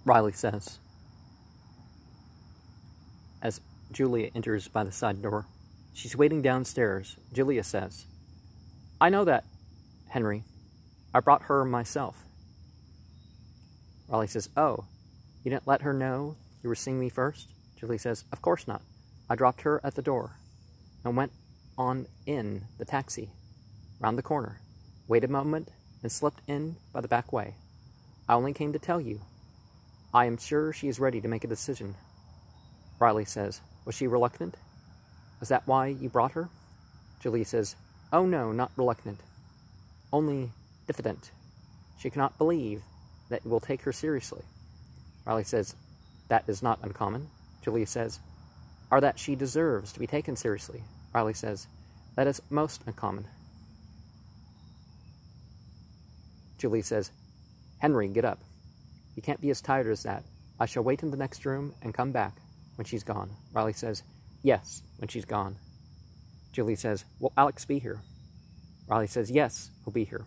Riley says, as Julia enters by the side door. She's waiting downstairs. Julia says, I know that, Henry. I brought her myself. Riley says, oh, you didn't let her know you were seeing me first? Julia says, of course not. I dropped her at the door and went on in the taxi, round the corner, waited a moment, and slipped in by the back way. I only came to tell you. I am sure she is ready to make a decision. Riley says, was she reluctant? Was that why you brought her? Julia says, oh no, not reluctant. Only diffident. She cannot believe that you will take her seriously. Riley says, that is not uncommon. Julia says, or that she deserves to be taken seriously. Riley says, that is most uncommon. Julia says, Henry, get up. You can't be as tired as that. I shall wait in the next room and come back when she's gone. Riley says, yes, when she's gone. Julia says, will Alex be here? Riley says, yes, he'll be here.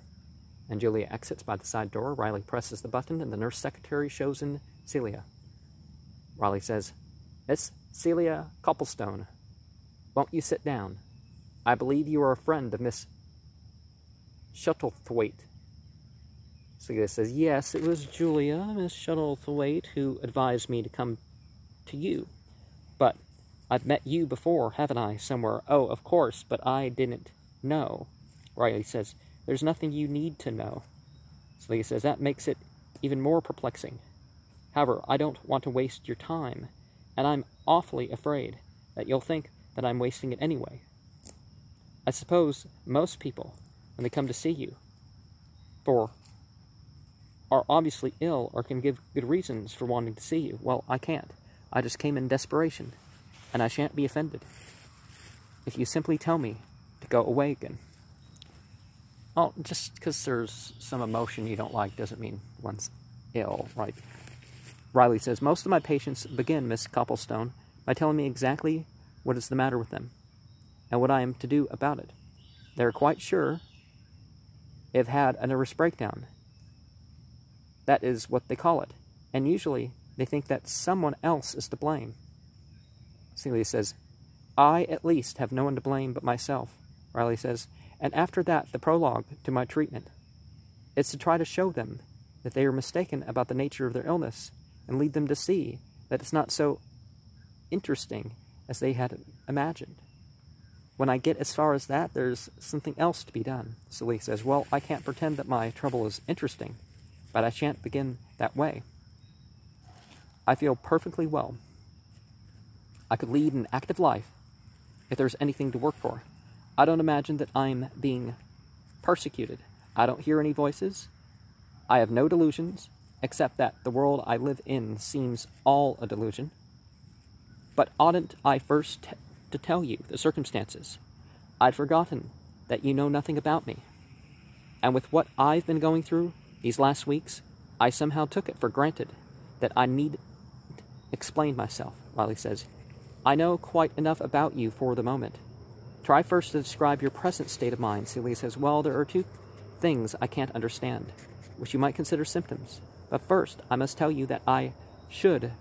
And Julia exits by the side door. Riley presses the button and the nurse secretary shows in Celia. Riley says, Miss Celia Copplestone, won't you sit down? I believe you are a friend of Miss Shuttlethwaite. Celia says, yes, it was Julia, Miss Shuttlethwaite, who advised me to come to you. But I've met you before, haven't I, somewhere? Oh, of course, but I didn't know. Riley says, there's nothing you need to know. Celia says, that makes it even more perplexing. However, I don't want to waste your time, and I'm awfully afraid that you'll think that I'm wasting it anyway. I suppose most people, when they come to see you, are obviously ill or can give good reasons for wanting to see you. Well, I can't. I just came in desperation, and I shan't be offended if you simply tell me to go away again. Well, just because there's some emotion you don't like doesn't mean one's ill, right? Riley says, most of my patients begin, Miss Copplestone, by telling me exactly what is the matter with them and what I am to do about it. They're quite sure they've had a nervous breakdown. That is what they call it. And usually they think that someone else is to blame. Celia says, I at least have no one to blame but myself. Riley says, and after that, the prologue to my treatment. It's to try to show them that they are mistaken about the nature of their illness and lead them to see that it's not so interesting as they had imagined. When I get as far as that, there's something else to be done. Celia says, well, I can't pretend that my trouble is interesting, but I shan't begin that way. I feel perfectly well. I could lead an active life if there's anything to work for. I don't imagine that I'm being persecuted. I don't hear any voices. I have no delusions, except that the world I live in seems all a delusion. But oughtn't I first to tell you the circumstances? I'd forgotten that you know nothing about me. And with what I've been going through these last weeks, I somehow took it for granted that I need explain myself. Riley says, I know quite enough about you for the moment. Try first to describe your present state of mind. Celia says, well, there are two things I can't understand, which you might consider symptoms. But first, I must tell you that I should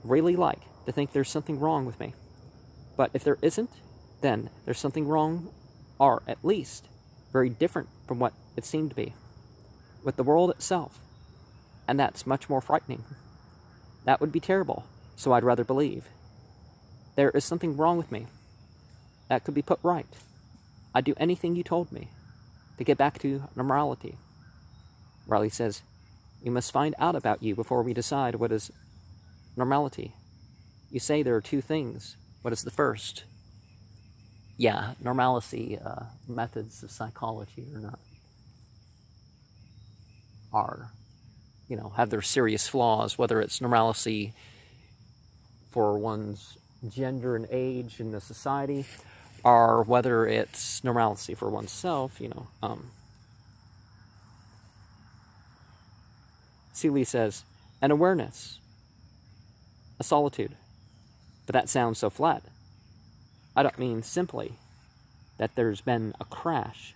really like to think there's something wrong with me. But if there isn't, then there's something wrong, or at least very different from what it seemed to be, with the world itself. And that's much more frightening. That would be terrible, so I'd rather believe. There is something wrong with me that could be put right. I'd do anything you told me to get back to normality. Riley says, we must find out about you before we decide what is normality. You say there are two things. What is the first? Yeah, normalcy, methods of psychology have their serious flaws, whether it's normalcy for one's gender and age in the society, or whether it's normalcy for oneself, Celia says, an awareness, a solitude. But that sounds so flat. I don't mean simply that there's been a crash,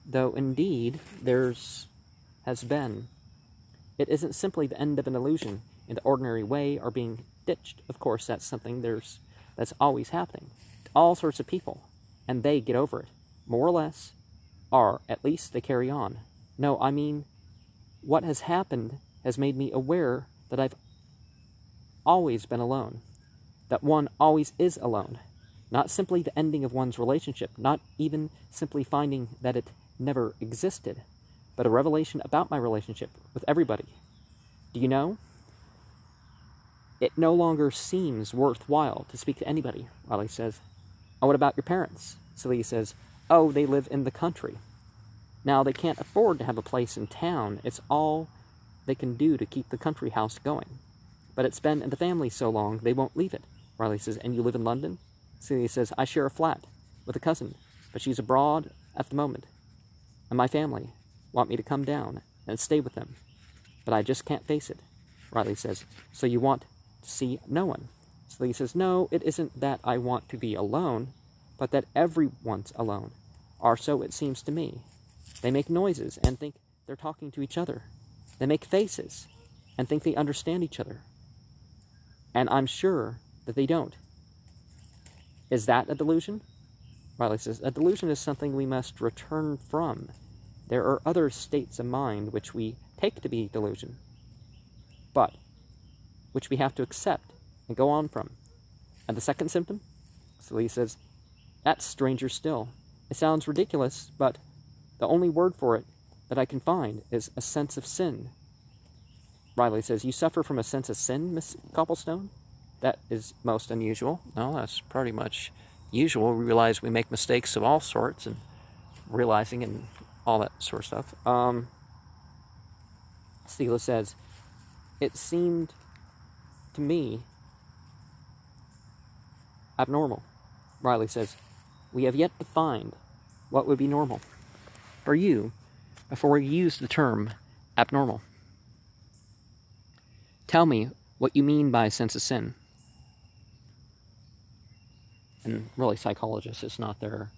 though indeed has been. It isn't simply the end of an illusion in the ordinary way or being ditched. Of course, that's something that's always happening to all sorts of people, and they get over it, more or less, or at least they carry on. No, I mean, what has happened has made me aware that I've always been alone, that one always is alone. Not simply the ending of one's relationship, not even simply finding that it never existed, but a revelation about my relationship with everybody. Do you know? It no longer seems worthwhile to speak to anybody, Riley says. Oh, what about your parents? Celia says, oh, they live in the country. Now, they can't afford to have a place in town. It's all they can do to keep the country house going. But it's been in the family so long, they won't leave it. Riley says, and you live in London? Celia says, I share a flat with a cousin, but she's abroad at the moment. And my family want me to come down and stay with them. But I just can't face it. Riley says, so you want to see no one? Celia says, no, it isn't that I want to be alone, but that everyone's alone. Or so it seems to me. They make noises and think they're talking to each other. They make faces and think they understand each other. And I'm sure that they don't. Is that a delusion? Riley says, a delusion is something we must return from. There are other states of mind which we take to be delusion, but which we have to accept and go on from. And the second symptom? Celia says, that's stranger still. It sounds ridiculous, but the only word for it that I can find is a sense of sin. Riley says, you suffer from a sense of sin, Miss Copplestone? That is most unusual. No, that's pretty much usual. We realize we make mistakes of all sorts, and realizing and all that sort of stuff. Celia says, it seemed to me abnormal. Riley says, we have yet to find what would be normal for you before we use the term abnormal. Tell me what you mean by sense of sin. And really, psychologists, it's not their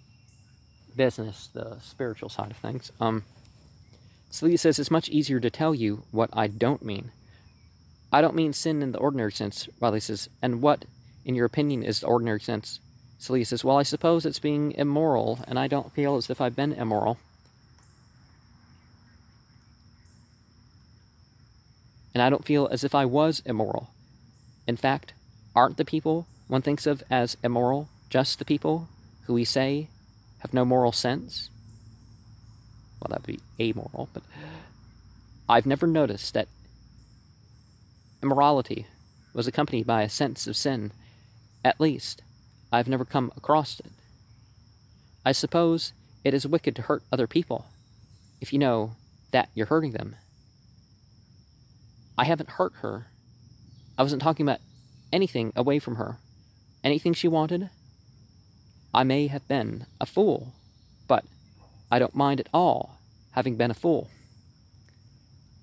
business, the spiritual side of things. Celia says, it's much easier to tell you what I don't mean. I don't mean sin in the ordinary sense, Riley says. And what, in your opinion, is the ordinary sense? Celia says, well, I suppose it's being immoral, and I don't feel as if I've been immoral. And I don't feel as if I was immoral. In fact, aren't the people one thinks of as immoral just the people who we say have no moral sense? Well, that would be amoral, but I've never noticed that immorality was accompanied by a sense of sin. At least, I've never come across it. I suppose it is wicked to hurt other people, if you know that you're hurting them. I haven't hurt her. I wasn't talking about anything away from her. Anything she wanted. I may have been a fool, but I don't mind at all having been a fool.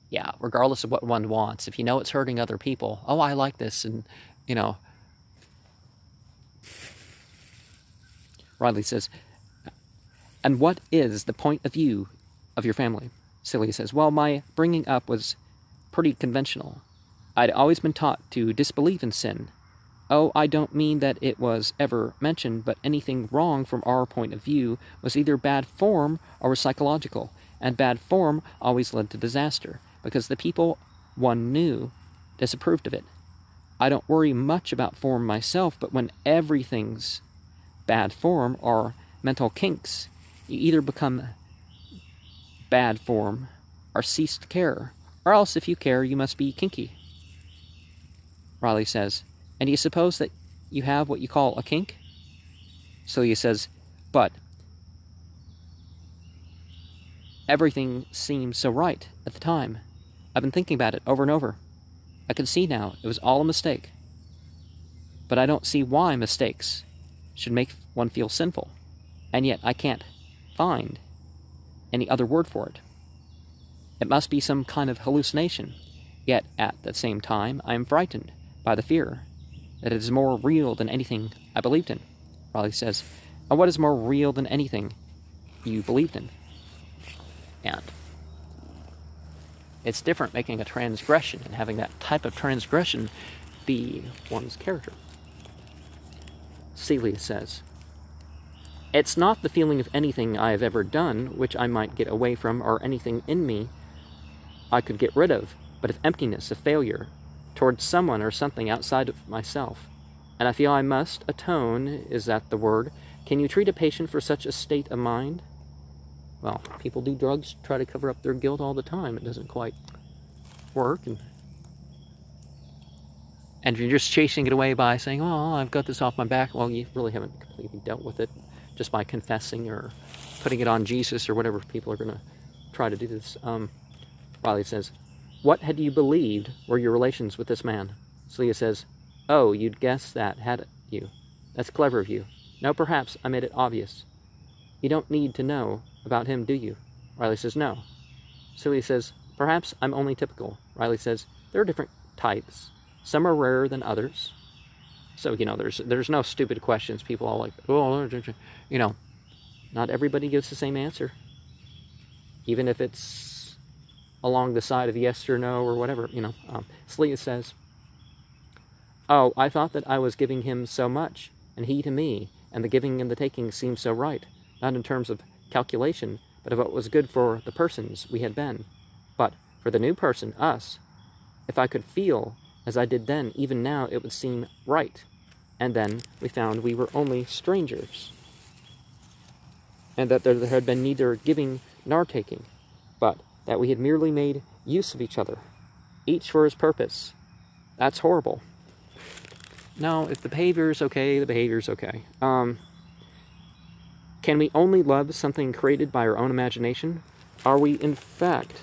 Yeah, regardless of what one wants, if you know it's hurting other people, oh, I like this, and, you know. Riley says, and what is the point of view of your family? Celia says, well, my bringing up was pretty conventional. I'd always been taught to disbelieve in sin. Oh, I don't mean that it was ever mentioned, but anything wrong from our point of view was either bad form or was psychological, and bad form always led to disaster, because the people one knew disapproved of it. I don't worry much about form myself, but when everything's bad form or mental kinks, you either become bad form or cease to care, or else if you care, you must be kinky. Riley says, and do you suppose that you have what you call a kink? Celia says, but everything seemed so right at the time. I've been thinking about it over and over. I can see now it was all a mistake. But I don't see why mistakes should make one feel sinful. And yet I can't find any other word for it. It must be some kind of hallucination. Yet at the same time, I am frightened by the fear that it is more real than anything I believed in. Riley says, and what is more real than anything you believed in? And It's different making a transgression and having that type of transgression be one's character. Celia says, "It's not the feeling of anything I have ever done which I might get away from, or anything in me I could get rid of, but of emptiness, of failure, towards someone or something outside of myself. And I feel I must atone, is that the word? Can you treat a patient for such a state of mind?" Well, people do drugs, try to cover up their guilt all the time. It doesn't quite work. And you're just chasing it away by saying, "Oh, I've got this off my back." Well, you really haven't completely dealt with it just by confessing or putting it on Jesus or whatever people are going to try to do this. Riley says, "What had you believed were your relations with this man?" Celia says, "Oh, you'd guess that, had you? That's clever of you. No, perhaps I made it obvious. You don't need to know about him, do you?" Riley says, "No." Celia says, "Perhaps I'm only typical." Riley says, "There are different types. Some are rarer than others." So, you know, there's no stupid questions. People all like, "Oh," you know, not everybody gives the same answer. Even if it's along the side of yes or no or whatever, you know. Celia says, "Oh, I thought that I was giving him so much, and he to me, and the giving and the taking seemed so right, not in terms of calculation, but of what was good for the persons we had been. But for the new person, us, if I could feel as I did then, even now it would seem right. And then we found we were only strangers, and that there had been neither giving nor taking, but that we had merely made use of each other, each for his purpose. That's horrible." No, if the behavior is okay, the behavior is okay. Can we only love something created by our own imagination? Are we, in fact,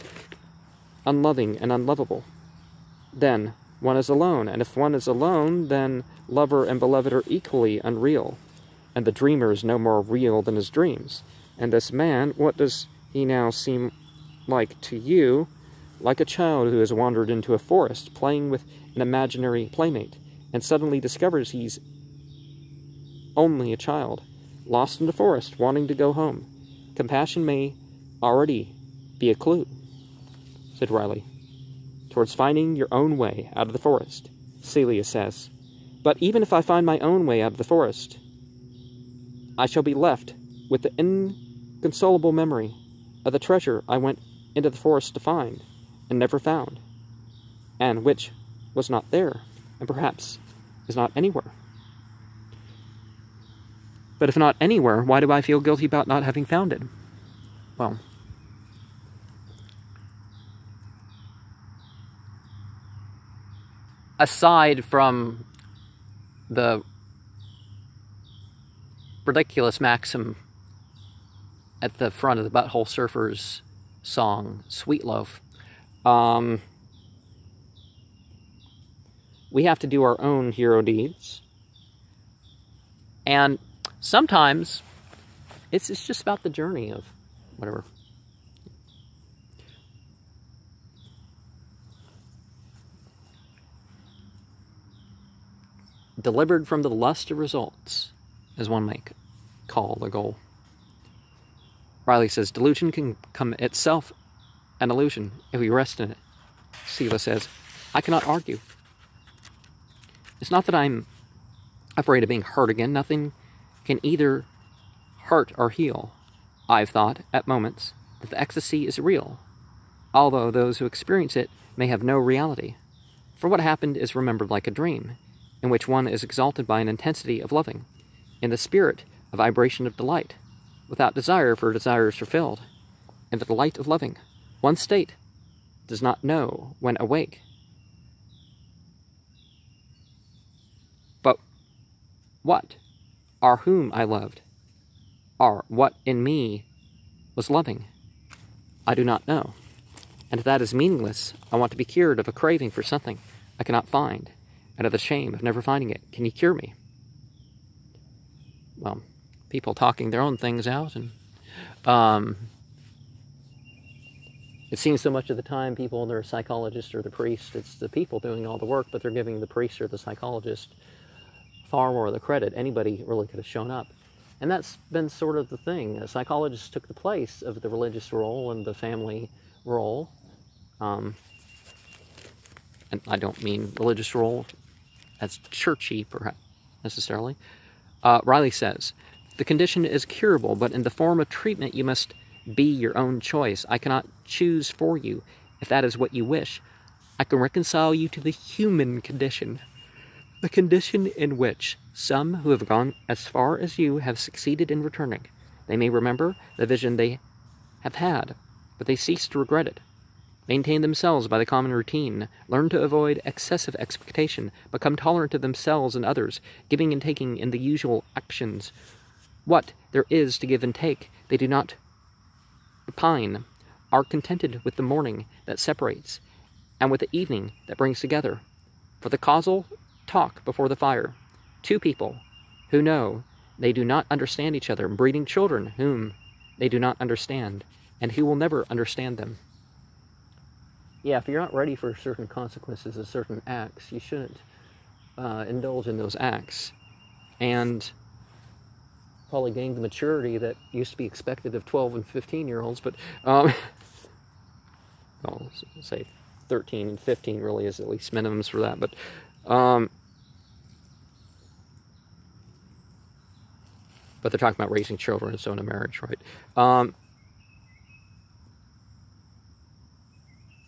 unloving and unlovable? Then one is alone, and if one is alone, then lover and beloved are equally unreal, and the dreamer is no more real than his dreams. And this man, what does he now seem like to you? Like a child who has wandered into a forest, playing with an imaginary playmate, and suddenly discovers he's only a child, lost in the forest, wanting to go home. Compassion may already be a clue," said Riley, "towards finding your own way out of the forest." Celia says, "But even if I find my own way out of the forest, I shall be left with the inconsolable memory of the treasure I went into the forest to find, and never found, and which was not there, and perhaps is not anywhere. But if not anywhere, why do I feel guilty about not having found it?" Well, aside from the ridiculous maxim at the front of the Butthole Surfers song, Sweet Loaf, we have to do our own hero deeds. And sometimes it's just about the journey of whatever. Delivered from the lust of results, as one may call the goal. Riley says, "Delusion can come itself an illusion if we rest in it." Celia says, "I cannot argue. It's not that I'm afraid of being hurt again. Nothing can either hurt or heal. I've thought, at moments, that the ecstasy is real, although those who experience it may have no reality. For what happened is remembered like a dream, in which one is exalted by an intensity of loving, in the spirit of vibration of delight, without desire for desires fulfilled, in the delight of loving. One state does not know when awake. But what, or whom I loved, or what in me was loving, I do not know. And if that is meaningless, I want to be cured of a craving for something I cannot find, and of the shame of never finding it. Can you cure me?" Well, people talking their own things out, and it seems so much of the time people, they're a psychologist or the priest, it's the people doing all the work, but they're giving the priest or the psychologist far more of the credit. Anybody really could have shown up. And that's been sort of the thing. A psychologist took the place of the religious role and the family role. And I don't mean religious role as churchy, perhaps, necessarily. Riley says, the condition is curable, but in the form of treatment you must be your own choice. I cannot choose for you, if that is what you wish. I can reconcile you to the human condition, the condition in which some who have gone as far as you have succeeded in returning. They may remember the vision they have had, but they cease to regret it. Maintain themselves by the common routine, learn to avoid excessive expectation, become tolerant of themselves and others, giving and taking in the usual actions. What there is to give and take, they do not repine, are contented with the morning that separates, and with the evening that brings together. For the causal talk before the fire, two people who know they do not understand each other, breeding children whom they do not understand, and who will never understand them. Yeah, if you're not ready for certain consequences of certain acts, you shouldn't indulge in those acts. And probably gain the maturity that used to be expected of 12 and 15-year-olds, but, well, say 13 and 15 really is at least minimums for that, but, they're talking about raising children and so in a marriage, right?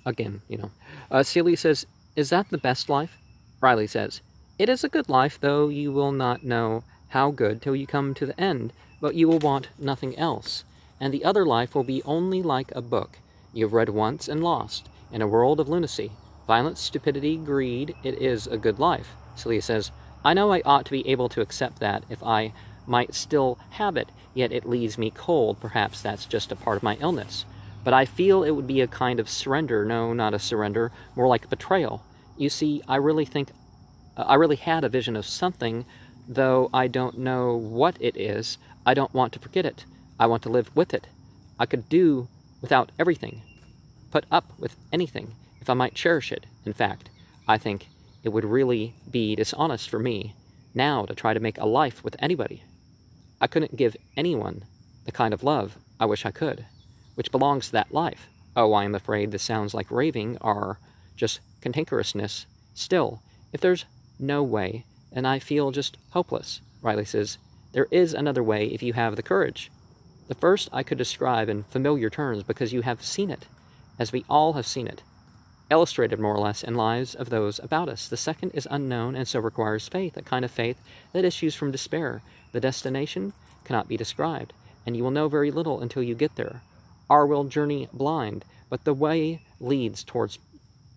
Again, you know. Celia says, is that the best life? Riley says, it is a good life, though you will not know how good till you come to the end, but you will want nothing else. And the other life will be only like a book you have read once and lost, in a world of lunacy, violence, stupidity, greed. It is a good life. Celia says, I know I ought to be able to accept that if I might still have it, yet it leaves me cold. Perhaps that's just a part of my illness. But I feel it would be a kind of surrender. No, not a surrender, more like a betrayal. You see, I really had a vision of something, though I don't know what it is. I don't want to forget it. I want to live with it. I could do without everything, put up with anything, if I might cherish it. In fact, I think it would really be dishonest for me now to try to make a life with anybody. I couldn't give anyone the kind of love I wish I could, which belongs to that life. Oh, I am afraid this sounds like raving or just cantankerousness. Still, if there's no way, and I feel just hopeless, Riley says, there is another way if you have the courage. The first I could describe in familiar terms because you have seen it, as we all have seen it, illustrated more or less in lives of those about us. The second is unknown and so requires faith, a kind of faith that issues from despair. The destination cannot be described, and you will know very little until you get there. Or will journey blind, but the way leads towards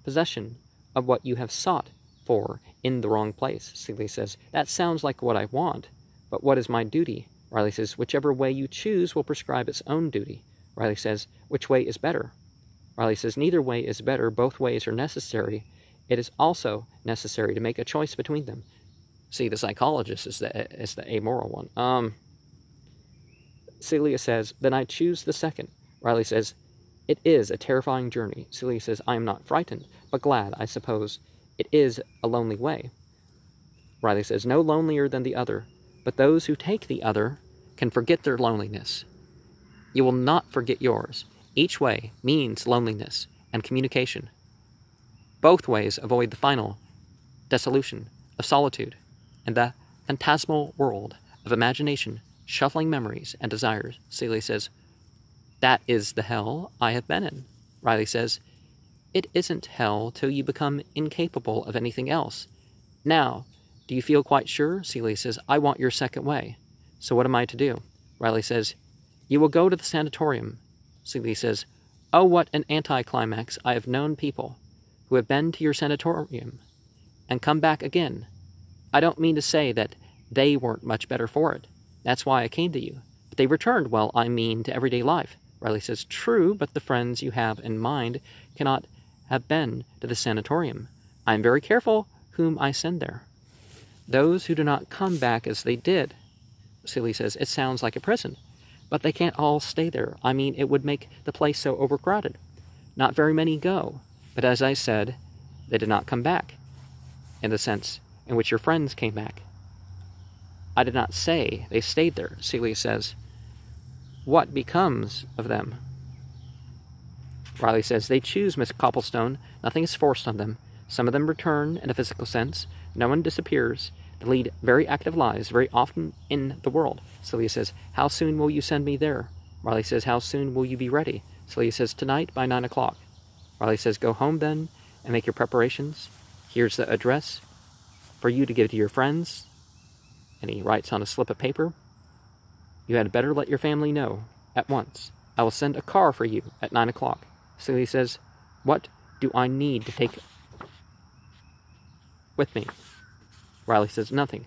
possession of what you have sought for in the wrong place. Celia says, that sounds like what I want, but what is my duty? Riley says, whichever way you choose will prescribe its own duty. Riley says, which way is better? Riley says, neither way is better. Both ways are necessary. It is also necessary to make a choice between them. See, the psychologist is the amoral one. Celia says, then I choose the second. Riley says, it is a terrifying journey. Celia says, I am not frightened, but glad, I suppose. It is a lonely way. Riley says, no lonelier than the other, but those who take the other can forget their loneliness. You will not forget yours. Each way means loneliness and communication. Both ways avoid the final dissolution of solitude and the phantasmal world of imagination, shuffling memories and desires. Celia says, that is the hell I have been in. Riley says, it isn't hell till you become incapable of anything else. Now, do you feel quite sure? Celia says, I want your second way. So what am I to do? Riley says, you will go to the sanatorium. Celia says, oh, what an anticlimax. I have known people who have been to your sanatorium and come back again. I don't mean to say that they weren't much better for it. That's why I came to you. But they returned well, I mean, to everyday life. Riley says, true, but the friends you have in mind cannot have been to the sanatorium. I am very careful whom I send there. Those who do not come back as they did. Celia says, it sounds like a prison. But they can't all stay there. I mean, it would make the place so overcrowded. Not very many go. But as I said, they did not come back, in the sense in which your friends came back. I did not say they stayed there. Celia says, what becomes of them? Riley says, they choose, Miss Copplestone. Nothing is forced on them. Some of them return in a physical sense. No one disappears. They lead very active lives, very often in the world. Celia says, how soon will you send me there? Riley says, how soon will you be ready? Celia says, tonight by 9 o'clock. Riley says, go home then and make your preparations. Here's the address for you to give to your friends. And he writes on a slip of paper, you had better let your family know at once. I will send a car for you at 9 o'clock. Celia says, what do I need to take with me? Riley says, nothing.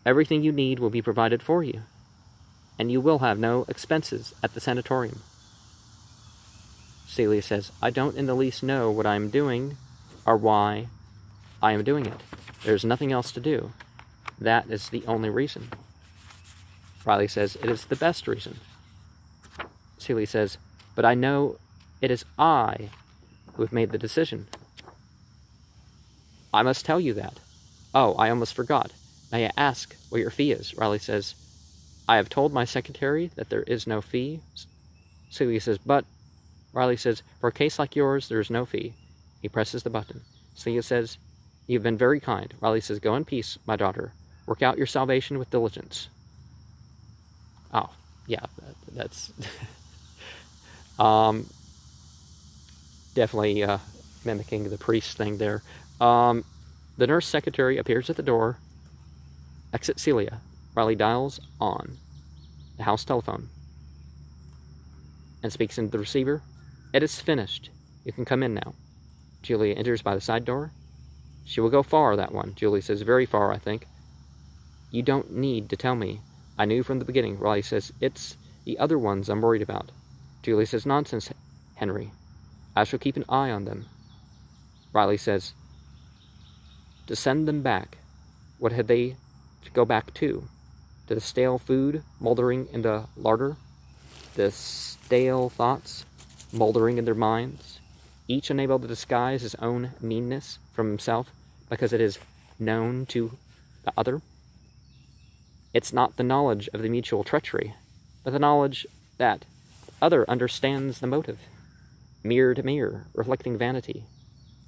Everything you need will be provided for you, and you will have no expenses at the sanatorium. Celia says, I don't in the least know what I am doing or why I am doing it. There's nothing else to do. That is the only reason. Riley says, it is the best reason. Celia says, but I know it is I who have made the decision. I must tell you that. Oh, I almost forgot. May I ask what your fee is? Riley says, I have told my secretary that there is no fee. Celia says, but... Riley says, for a case like yours, there is no fee. He presses the button. Celia says, you've been very kind. Riley says, go in peace, my daughter. Work out your salvation with diligence. Oh, yeah, that's... definitely mimicking the priest thing there. The nurse secretary appears at the door. Exit Celia. Riley dials on the house telephone and speaks into the receiver. It is finished. You can come in now. Julia enters by the side door. She will go far, that one. Julia says, very far, I think. You don't need to tell me. I knew from the beginning. Riley says, it's the other ones I'm worried about. Julia says, nonsense, Henry. I shall keep an eye on them. Riley says, to send them back. What had they to go back to? To the stale food moldering in the larder? The stale thoughts moldering in their minds? Each unable to disguise his own meanness from himself because it is known to the other? It's not the knowledge of the mutual treachery, but the knowledge that the other understands the motive. Mirror to mirror, reflecting vanity.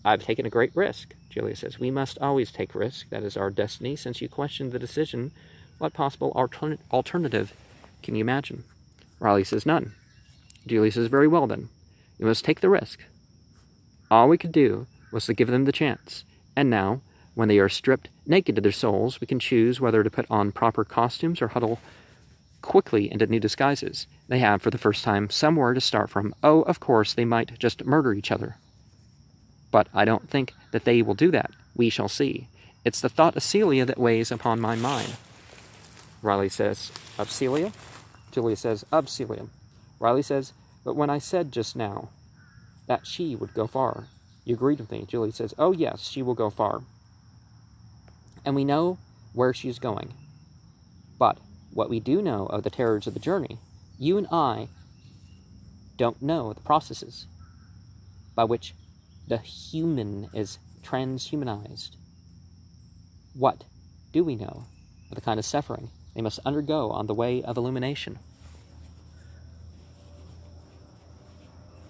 I've taken a great risk, Julia says. We must always take risk. That is our destiny. Since you questioned the decision, what possible alternative can you imagine? Riley says, none. Julia says, very well then. You must take the risk. All we could do was to give them the chance. And now, when they are stripped naked to their souls, we can choose whether to put on proper costumes or huddle quickly into new disguises. They have, for the first time, somewhere to start from. Oh, of course, they might just murder each other. But I don't think that they will do that. We shall see. It's the thought of Celia that weighs upon my mind. Riley says, of Celia? Julia says, of Celia. Riley says, but when I said just now that she would go far, you agreed with me. Julia says, oh yes, she will go far. And we know where she's going. But what we do know of the terrors of the journey, you and I don't know the processes by which the human is transhumanized. What do we know of the kind of suffering they must undergo on the way of illumination?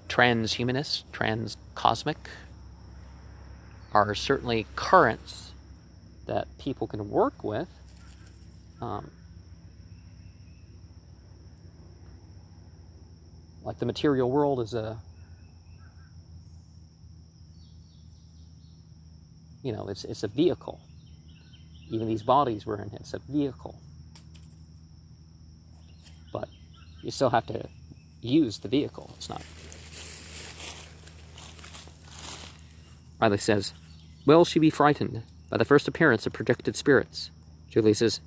Transhumanist, transcosmic are certainly currents that people can work with. Like the material world is it's a vehicle. Even these bodies we're in, it's a vehicle. But you still have to use the vehicle. It's not. Riley says, will she be frightened by the first appearance of projected spirits? Julie says,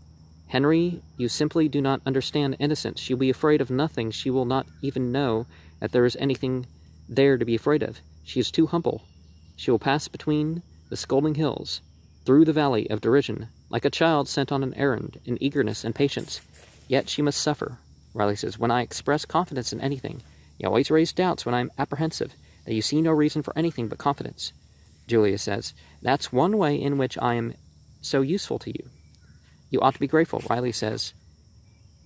Henry, you simply do not understand innocence. She'll be afraid of nothing. She will not even know that there is anything there to be afraid of. She is too humble. She will pass between the scolding hills, through the valley of derision, like a child sent on an errand, in eagerness and patience. Yet she must suffer. Riley says, when I express confidence in anything, you always raise doubts when I am apprehensive, that you see no reason for anything but confidence. Julia says, that's one way in which I am so useful to you. You ought to be grateful, Riley says.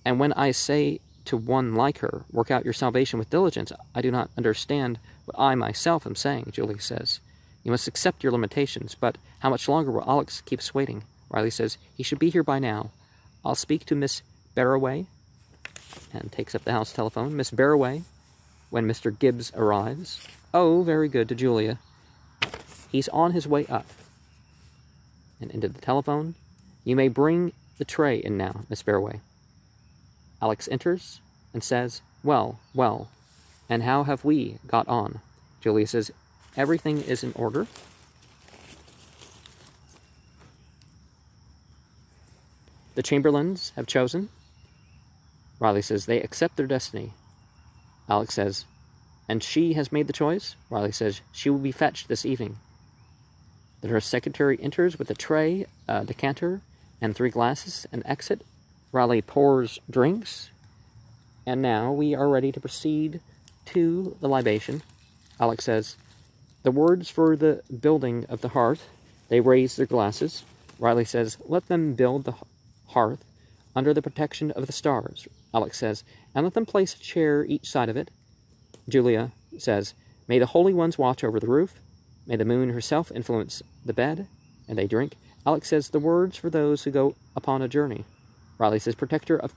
And when I say to one like her. Work out your salvation with diligence. I do not understand what I myself am saying, Julia says. You must accept your limitations, but how much longer will Alex keep waiting? Riley says, he should be here by now. I'll speak to Miss Barraway, and takes up the house telephone. Miss Barraway, when Mr. Gibbs arrives. Oh, very good, to Julia. He's on his way up. And into the telephone. You may bring the tray in now, Miss Barraway. Alex enters and says, well, well, and how have we got on? Julia says, everything is in order. The Chamberlains have chosen. Riley says, they accept their destiny. Alex says, and she has made the choice? Riley says, she will be fetched this evening. Then her secretary enters with a tray, a decanter, and 3 glasses, and exit. Riley pours drinks, and now we are ready to proceed to the libation. Alex says, the words for the building of the hearth. They raise their glasses. Riley says, let them build the hearth under the protection of the stars. Alex says, and let them place a chair each side of it. Julia says, may the holy ones watch over the roof. May the moon herself influence the bed. And they drink. Alex says, the words for those who go upon a journey. Riley says, protector of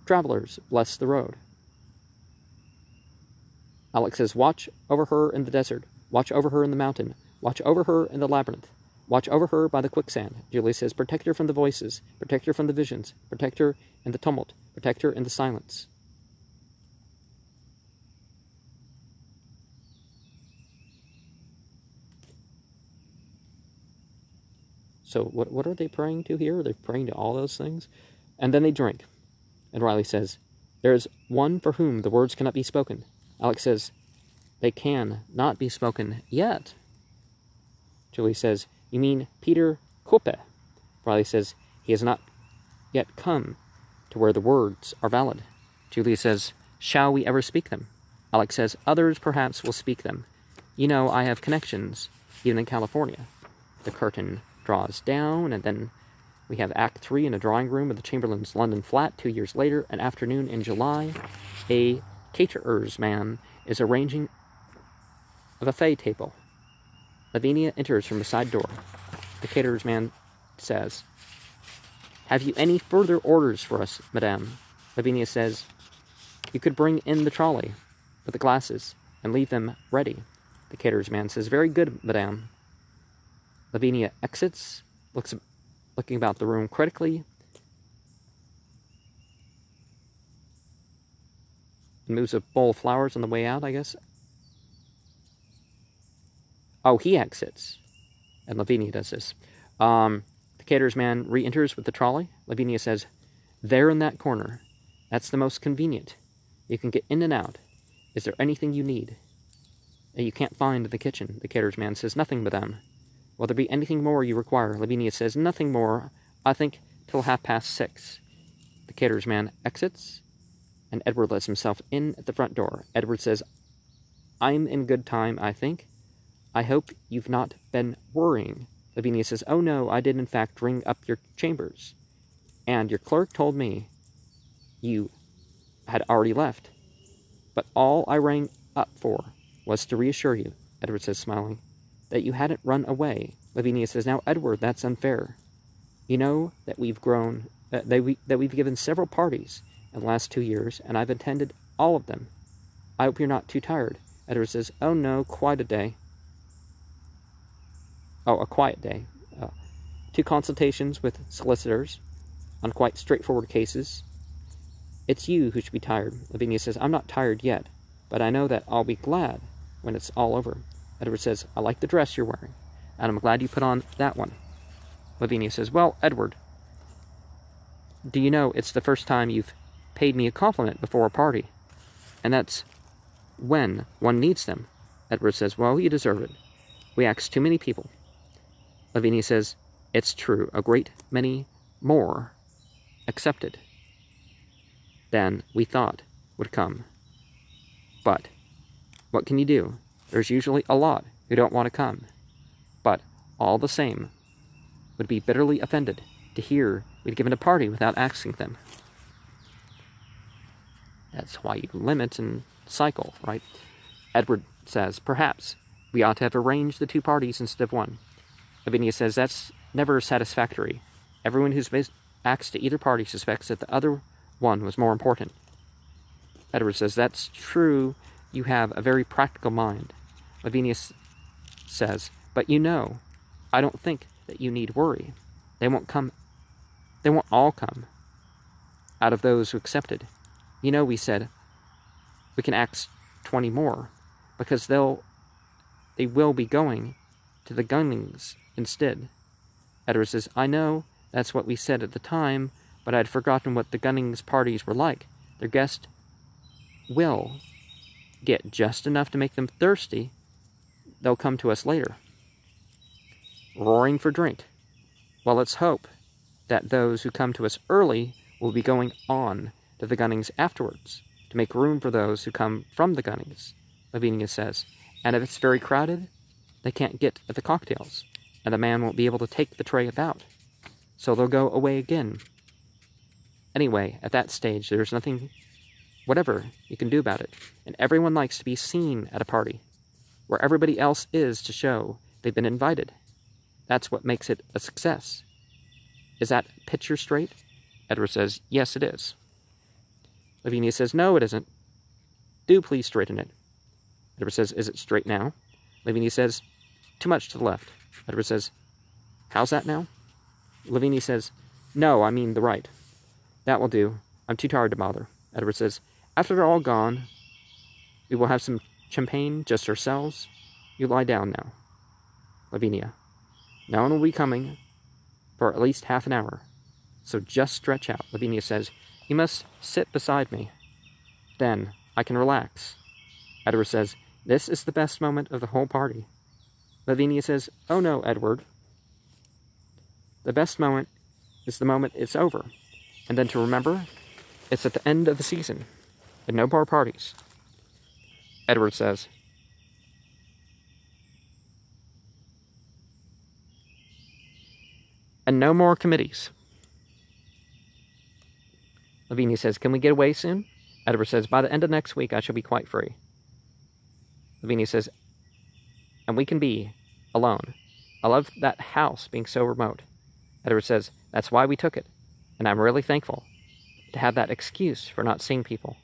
travelers, bless the road. Alex says, watch over her in the desert. Watch over her in the mountain. Watch over her in the labyrinth. Watch over her by the quicksand. Julia says, protect her from the voices. Protect her from the visions. Protect her in the tumult. Protect her in the silence. So what are they praying to here? Are they praying to all those things? And then they drink. And Riley says, there is one for whom the words cannot be spoken. Alex says, they can not be spoken yet. Julie says, you mean Peter Koppe? Riley says, he has not yet come to where the words are valid. Julia says, shall we ever speak them? Alex says, others perhaps will speak them. You know, I have connections, even in California. The curtain draws down, and then we have Act 3 in a drawing room of the Chamberlain's London flat. 2 years later, an afternoon in July, a caterer's man is arranging a buffet table. Lavinia enters from the side door. The caterer's man says, have you any further orders for us, madame? Lavinia says, you could bring in the trolley with the glasses and leave them ready. The caterer's man says, very good, madame. Lavinia exits, looking about the room critically, and moves a bowl of flowers on the way out, I guess. Oh, he exits, and Lavinia does this. The caterer's man re-enters with the trolley. Lavinia says, there in that corner. That's the most convenient. You can get in and out. Is there anything you need that you can't find in the kitchen? The caterer's man says, nothing, madame. Will there be anything more you require? Lavinia says, nothing more, I think, till 6:30. The caterer's man exits, and Edward lets himself in at the front door. Edward says, I'm in good time, I think. I hope you've not been worrying. Lavinia says, oh no, I did in fact ring up your chambers. And your clerk told me you had already left. But all I rang up for was to reassure you, Edward says, smiling, that you hadn't run away. Lavinia says, now, Edward, that's unfair. You know that we've grown, that we've given several parties in the last 2 years, and I've attended all of them. I hope you're not too tired. Edward says, oh no, quite a day. Oh, a quiet day. 2 consultations with solicitors on quite straightforward cases. It's you who should be tired. Lavinia says, I'm not tired yet, but I know that I'll be glad when it's all over. Edward says, I like the dress you're wearing, and I'm glad you put on that one. Lavinia says, well, Edward, do you know it's the first time you've paid me a compliment before a party? And that's when one needs them. Edward says, well, you deserve it. We ask too many people. Lavinia says, it's true, a great many more accepted than we thought would come. But what can you do? There's usually a lot who don't want to come, but all the same would be bitterly offended to hear we'd given a party without asking them. That's why you limit and cycle, right? Edward says, perhaps we ought to have arranged the two parties instead of one. Lavinia says, that's never satisfactory. Everyone who acts to either party suspects that the other one was more important. Edward says, that's true. You have a very practical mind. Lavinia says, but you know, I don't think that you need worry. They won't all come out of those who accepted. You know, we said, we can axe 20 more, because they will be going to the Gunnings instead. Edward says, I know that's what we said at the time, but I'd forgotten what the Gunnings parties were like. Their guest will get just enough to make them thirsty. They'll come to us later, roaring for drink. Well, let's hope that those who come to us early will be going on to the Gunnings afterwards, to make room for those who come from the Gunnings, Lavinia says. And if it's very crowded, they can't get at the cocktails, and the man won't be able to take the tray about. So they'll go away again. Anyway, at that stage, there's nothing, whatever, you can do about it. And everyone likes to be seen at a party, where everybody else is to show they've been invited. That's what makes it a success. Is that picture straight? Edward says, yes, it is. Lavinia says, no, it isn't. Do please straighten it. Edward says, is it straight now? Lavinia says, too much to the left. Edward says, how's that now? Lavinia says, no, I mean the right. That will do. I'm too tired to bother. Edward says, after they're all gone, we will have some champagne, just ourselves. You lie down now. Lavinia, no one will be coming for at least half an hour, so just stretch out. Lavinia says, you must sit beside me. Then I can relax. Edward says, this is the best moment of the whole party. Lavinia says, oh no, Edward. The best moment is the moment it's over. And then to remember, it's at the end of the season, and no more parties. Edward says, and no more committees. Lavinia says, can we get away soon? Edward says, by the end of next week, I shall be quite free. Lavinia says, and we can be alone. I love that house being so remote. Edward says, that's why we took it, and I'm really thankful to have that excuse for not seeing people.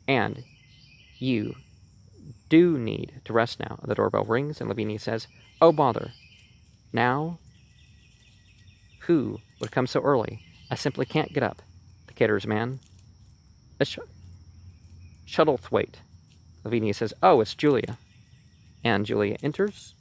And you do need to rest now. The doorbell rings, and Lavinia says, oh, bother. Now? Who would come so early? I simply can't get up. The caterer's man. A Shuttlethwaite. Lavinia says, oh, it's Julia. And Julia enters,